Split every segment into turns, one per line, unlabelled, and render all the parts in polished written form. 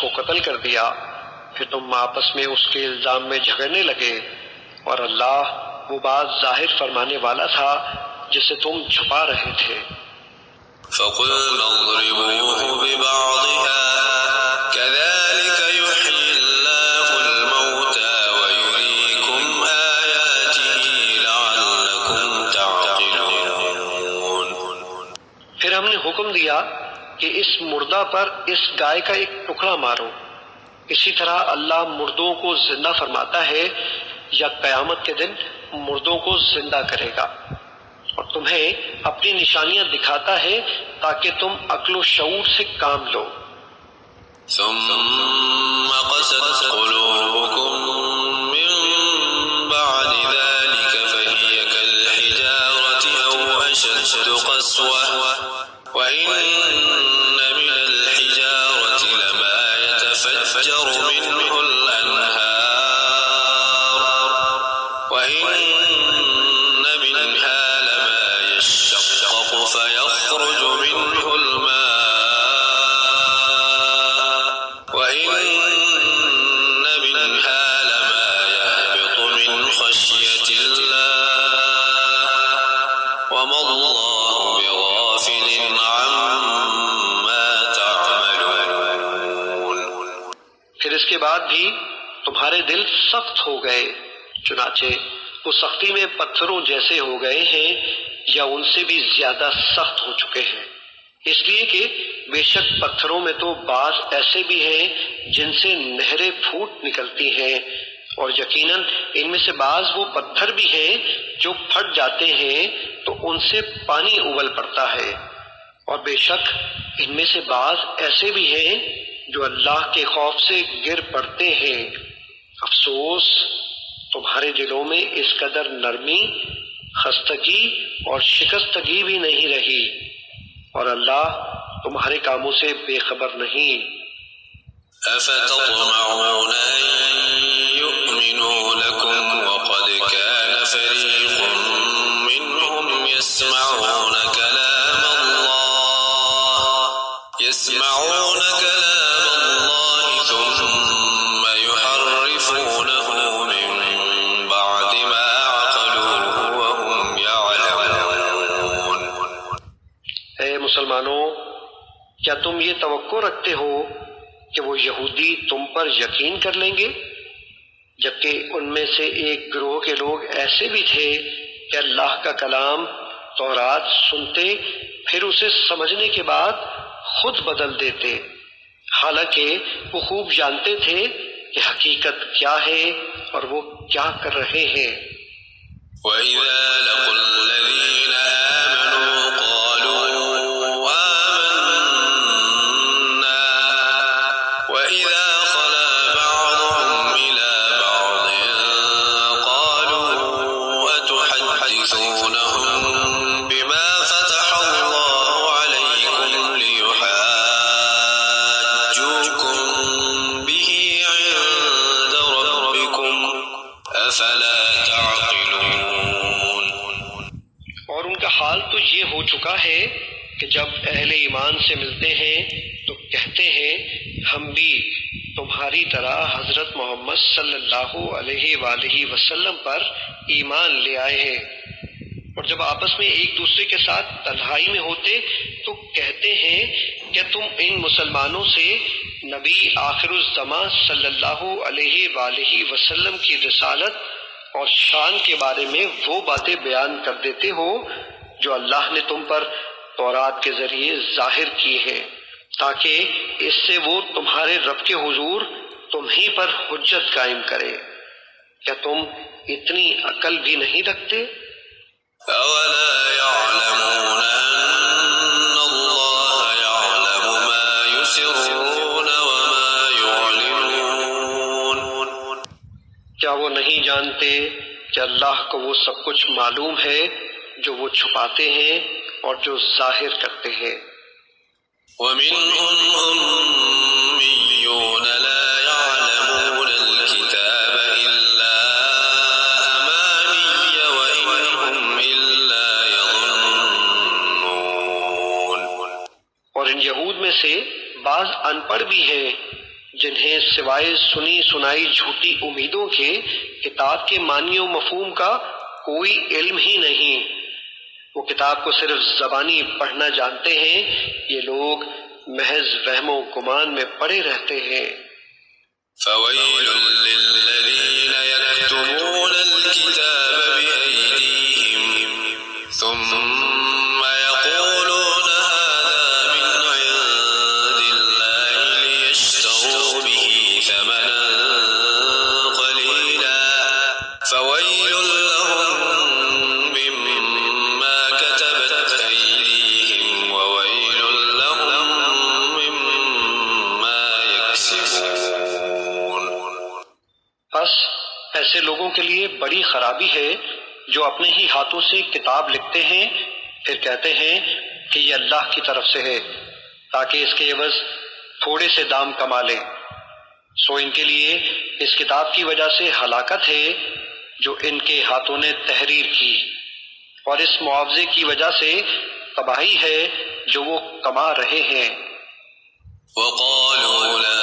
کو قتل کر دیا، پھر تم آپس میں اس کے الزام میں جھگڑنے لگے، اور اللہ وہ بات ظاہر فرمانے والا تھا جسے تم چھپا رہے تھے۔
فَقُلْنَا اضْرِبُوهُ بِبَعْضِهَا كَذَلِكَ يُحْيِي اللَّهُ الْمَوْتَى وَيُرِيكُمْ آيَاتِهِ لَعَلَّكُمْ تَعْقِلُونَ۔
پھر ہم نے حکم دیا کہ اس مردہ پر اس گائے کا ایک ٹکڑا مارو، اسی طرح اللہ مردوں کو زندہ فرماتا ہے یا قیامت کے دن مردوں کو زندہ کرے گا، اور تمہیں اپنی نشانیاں دکھاتا ہے تاکہ تم عقل و شعور سے کام لو۔
ثم قست قلوبكم من بعد ذلك فهي كالحجارة أو أشد قسوة وإن من الحجارة لما يتفجر منه الأنهار وإن منها لما يشقق فيخرج منه الماء وإن منها لما يهبط من خشية الله وما الله بغافل عما تعملون۔
پھر اس کے بعد بھی تمہارے دل سخت ہو گئے، چنانچہ وہ سختی میں پتھروں جیسے ہو گئے ہیں یا ان سے بھی زیادہ سخت ہو چکے ہیں، اس لیے کہ بے شک پتھروں میں تو بعض ایسے بھی ہیں جن سے نہریں پھوٹ نکلتی ہیں، اور یقیناً ان میں سے بعض وہ پتھر بھی ہیں جو پھٹ جاتے ہیں تو ان سے پانی ابل پڑتا ہے، اور بے شک ان میں سے بعض ایسے بھی ہیں جو اللہ کے خوف سے گر پڑتے ہیں۔ افسوس تمہارے دلوں میں اس قدر نرمی، خستگی اور شکستگی بھی نہیں رہی، اور اللہ تمہارے کاموں سے بے خبر نہیں۔
أفتطمعون أن يؤمنوا لكم وقد كان فريق منهم يسمعون كلام الله ثم يحرفونه من بعد ما عقلوه وهم يعلمون۔
اے مسلمانوں، کیا تم یہ توقع رکھتے ہو کہ وہ یہودی تم پر یقین کر لیں گے، جبکہ ان میں سے ایک گروہ کے لوگ ایسے بھی تھے کہ اللہ کا کلام تورات سنتے پھر اسے سمجھنے کے بعد خود بدل دیتے، حالانکہ وہ خوب جانتے تھے کہ حقیقت کیا ہے اور وہ کیا کر رہے ہیں۔
وَإِذَا لَقُوا الَّذِينَ آمَنُوا قَالُوا آمَنَّا وَإِذَا خَلَا بَعْضُهُمْ إِلَى بَعْضٍ قَالُوا أَتُحَدِّثُونَهُم بِمَا فَتَحَ اللَّهُ عَلَيْكُمْ لِيُحَاجُّوكُم بِهِ عِندَ رَبِّكُمْ أَفَلَا تعقلون۔
اور ان کا حال تو یہ ہو چکا ہے کہ جب اہل ایمان سے ملتے ہیں تو کہتے ہیں ہم بھی تمہاری طرح حضرت محمد صلی اللہ علیہ وآلہ وسلم پر ایمان لے آئے ہیں، اور جب آپس میں ایک دوسرے کے ساتھ تنہائی میں ہوتے تو کہتے ہیں کیا تم ان مسلمانوں سے نبی آخر الزمان صلی اللہ علیہ وآلہ وسلم کی رسالت اور شان کے بارے میں وہ باتیں بیان کر دیتے ہو جو اللہ نے تم پر تورات کے ذریعے ظاہر کی ہیں، تاکہ اس سے وہ تمہارے رب کے حضور تمہیں پر حجت قائم کرے۔ کیا تم اتنی عقل بھی نہیں رکھتے؟
أَوَلَا يَعْلَمُونَ أَنَّ اللَّهَ يَعْلَمُ مَا يُسِرُّونَ وَمَا يُعْلِنُونَ۔
کیا وہ نہیں جانتے کہ اللہ کو وہ سب کچھ معلوم ہے جو وہ چھپاتے ہیں اور جو ظاہر کرتے ہیں؟
وَمِنْهُمْ أُمِّيُّونَ لَا يَعْلَمُونَ الْكِتَابَ إِلَّا أَمَانِيَّ وَإِنْ هُمْ إِلَّا يَظُنُّونَ۔
اور ان یہود میں سے بعض ان پڑھ بھی ہیں جنہیں سوائے سنی سنائی جھوٹی امیدوں کے کتاب کے معنی و مفہوم کا کوئی علم ہی نہیں، وہ کتاب کو صرف زبانی پڑھنا جانتے ہیں، یہ لوگ محض وہم و گمان میں پڑے رہتے ہیں۔
فويل للذين يكتبون الكتاب بأيديهم ثم يقولون هذا من عند الله ليشتروا به ثمنا قليلا فويل لهم مما كتبت أيديهم وويل لهم مما يكسبون۔
بس ایسے لوگوں کے لیے بڑی خرابی ہے جو اپنے ہی ہاتھوں سے کتاب لکھتے ہیں، پھر کہتے ہیں کہ یہ اللہ کی طرف سے ہے تاکہ اس کے عوض تھوڑے سے دام کما لیں، سو ان کے لیے اس کتاب کی وجہ سے ہلاکت ہے جو ان کے ہاتھوں نے تحریر کی، اور اس معاوضے کی وجہ سے تباہی ہے جو وہ کما رہے ہیں۔
وقالوا لن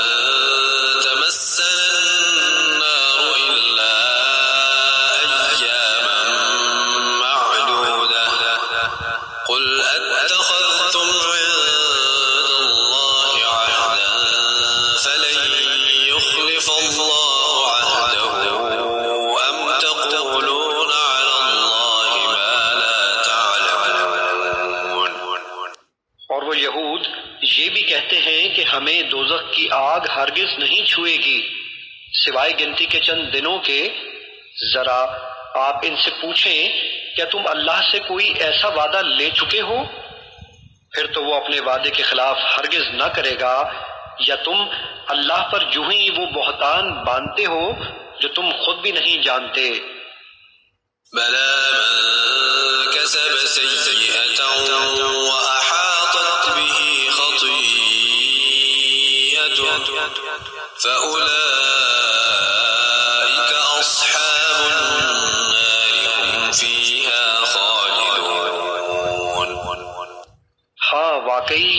تمسنا النار إلا أياما معدودة قل أتخذتم عند الله عهدا فلن يخلف الله عهده أم تقولون على الله ما لا تعلمون۔
اور وہ یہود یہ بھی کہتے ہیں کہ ہمیں دوزخ کی آگ ہرگز نہیں چھوئے گی سوائے گنتی کے چند دنوں کے۔ ذرا آپ ان سے پوچھیں کیا تم اللہ سے کوئی ایسا وعدہ لے چکے ہو؟ پھر تو وہ اپنے وعدے کے خلاف ہرگز نہ کرے گا، یا تم اللہ پر یوں ہی وہ بہتان باندھتے ہو جو تم خود بھی نہیں جانتے۔
بلى من كسب سيئة وأحاطت به خطيئته فأولئك أصحاب النار هم فيها خالدون۔
ہاں واقعی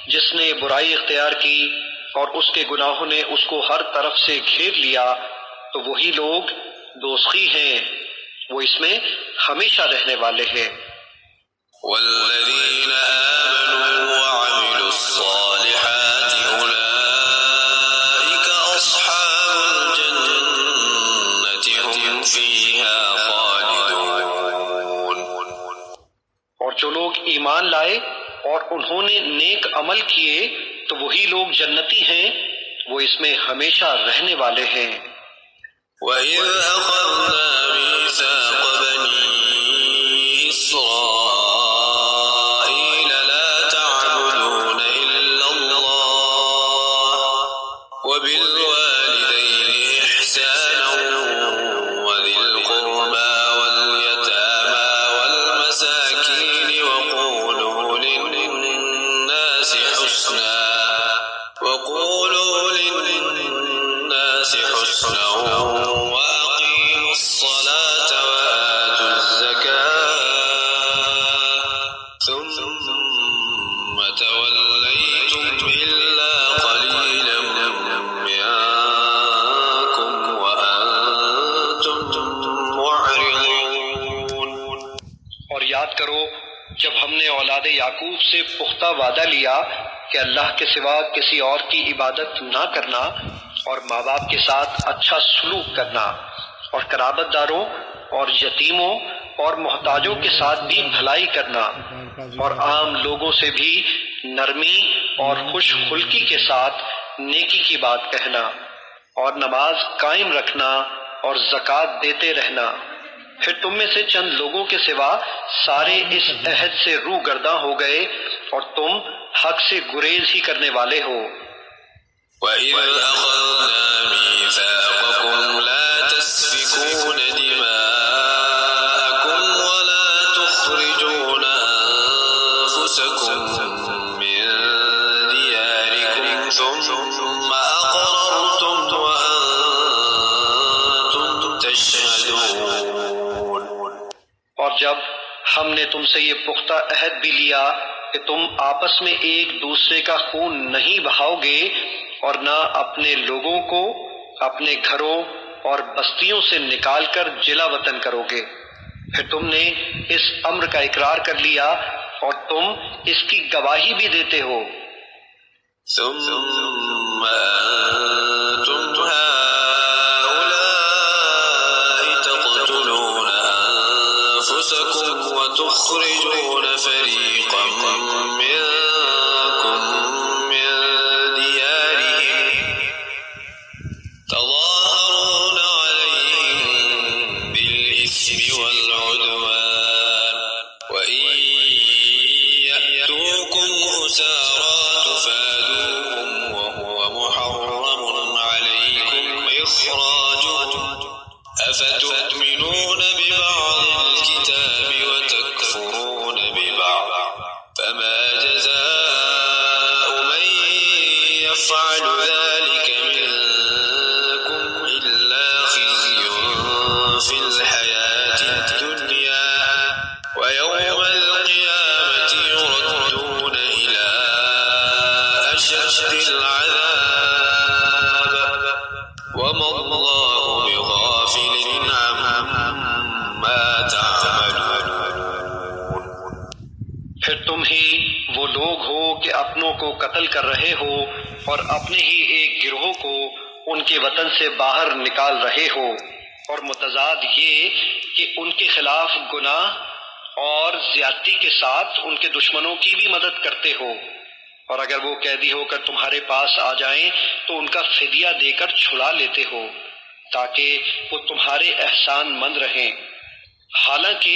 جس نے برائی اختیار کی اور اس کے گناہوں نے اس کو ہر طرف سے گھیر لیا تو وہی لوگ دوزخی ہیں، وہ اس میں ہمیشہ رہنے والے ہیں۔
والذين آمنوا وعملوا الصالحات أولئك أصحاب الجنة هم فيها خالدون۔
اور جو لوگ ایمان لائے اور انہوں نے نیک عمل کیے تو وہی لوگ جنتی ہیں، وہ اس میں ہمیشہ رہنے والے ہیں۔
وَإِذْ أَخَذْنَا مِيثَاقَ بَنِي إِسْرَائِيلَ لَا تَعْبُدُونَ إِلَّا اللَّهَ وَبِالْوَالِدَيْنِ إِحْسَانًا وَذِي الْقُرْبَى وَالْيَتَامَى وَالْمَسَاكِينِ وَقُولُوا لِلنَّاسِ حُسْنًا وَأَقِيمُوا الصَّلَاةَ وَآتُوا الزَّكَاةَ ثُمَّ تَوَلَّيْتُمْ إِلَّا قَلِيلًا مِّنكُمْ وَأَنتُمْ مُعْرِضُونَ۔
اور یاد کرو جب ہم نے اولاد یعقوب سے پختہ وعدہ لیا کہ اللہ کے سوا کسی اور کی عبادت نہ کرنا اور ماں باپ کے ساتھ اچھا سلوک کرنا اور قرابت داروں اور یتیموں اور محتاجوں کے ساتھ بھی بھلائی کرنا اور عام لوگوں سے بھی نرمی اور خوش خلقی کے ساتھ نیکی کی بات کہنا اور نماز قائم رکھنا اور زکوٰۃ دیتے رہنا، پھر تم میں سے چند لوگوں کے سوا سارے اس عہد سے روح گرداں ہو گئے اور تم حق سے گریز ہی کرنے والے ہو۔
وَإِذْ أَخَذْنَا مِيثَاقَكُمْ لَا تَسْفِكُونَ دِمَاءَكُمْ وَلَا تُخْرِجُونَ أَنفُسَكُمْ مِنْ دِيَارِكُمْ ثُمَّ أَقْرَرْتُمْ وَأَنْتُمْ تَشْهَدُونَ۔
اور جب ہم نے تم سے یہ پختہ عہد بھی لیا کہ تم آپس میں ایک دوسرے کا خون نہیں بہاؤ گے اور نہ اپنے لوگوں کو اپنے گھروں اور بستیوں سے نکال کر جلا وطن کرو گے۔ پھر تم نے اس امر کا اقرار کر لیا اور تم اس کی گواہی بھی دیتے ہو۔
ثم أنتم هؤلاء تقتلون أنفسكم وتخرجون فريقا منكم من ديارهم تظاهرون عليهم بالإثم والعدوان وإن يأتوكم أسارى تفادوهم وهو محرم عليكم إخراجهم أفتؤمنون ببعض الكتاب وتكفرون ببعض فما جزاء من يفعل ذلك منكم إلا خزي في الحياة الدنيا ويوم القيامة يردون إلى أشد العذاب وما الله بغافل عما تعملون۔
پھر تم ہی وہ لوگ ہو کہ اپنوں کو قتل کر رہے ہو اور اپنے ہی ایک گروہ کو ان کے وطن سے باہر نکال رہے ہو، اور متضاد یہ کہ ان کے خلاف گناہ اور زیادتی کے ساتھ ان کے دشمنوں کی بھی مدد کرتے ہو، اور اگر وہ قیدی ہو کر تمہارے پاس آ جائیں تو ان کا فدیہ دے کر چھڑا لیتے ہو تاکہ وہ تمہارے احسان مند رہیں، حالانکہ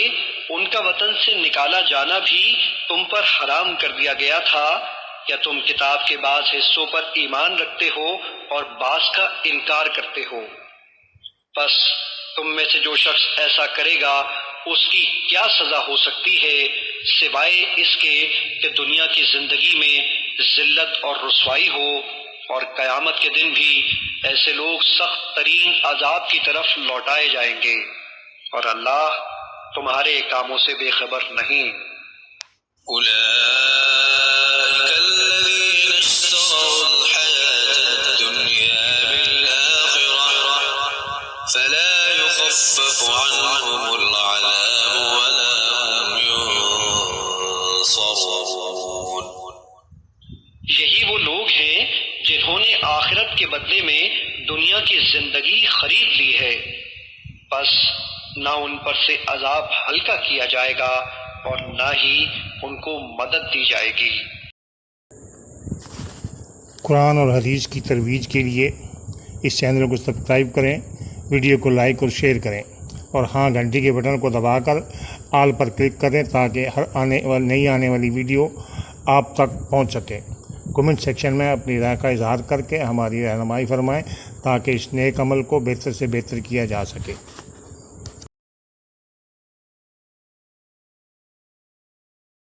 ان کا وطن سے نکالا جانا بھی تم پر حرام کر دیا گیا تھا۔ یا تم کتاب کے بعض حصوں پر ایمان رکھتے ہو اور بعض کا انکار کرتے ہو؟ بس تم میں سے جو شخص ایسا کرے گا اس کی کیا سزا ہو سکتی ہے سوائے اس کے کہ دنیا کی زندگی میں ذلت اور رسوائی ہو، اور قیامت کے دن بھی ایسے لوگ سخت ترین عذاب کی طرف لوٹائے جائیں گے، اور اللہ تمہارے کاموں سے بے خبر نہیں۔
أولئك الذين اشتروا الحياة الدنيا بالآخرة فلا يخفف عنهم العذاب ولا هم ينصرون۔
یہی وہ لوگ ہیں جنہوں نے آخرت کے بدلے میں دنیا کی زندگی خرید لی ہے، بس نہ ان پر سے عذاب ہلکا کیا جائے گا اور نہ ہی ان کو مدد دی جائے گی۔
قرآن اور حدیث کی ترویج کے لیے اس چینل کو سبسکرائب کریں، ویڈیو کو لائک اور شیئر کریں، اور ہاں گھنٹی کے بٹن کو دبا کر آل پر کلک کریں تاکہ ہر نئی آنے والی ویڈیو آپ تک پہنچ سکے۔ کمنٹ سیکشن میں اپنی رائے کا اظہار کر کے ہماری رہنمائی فرمائیں تاکہ اس نیک عمل کو بہتر سے بہتر کیا جا سکے۔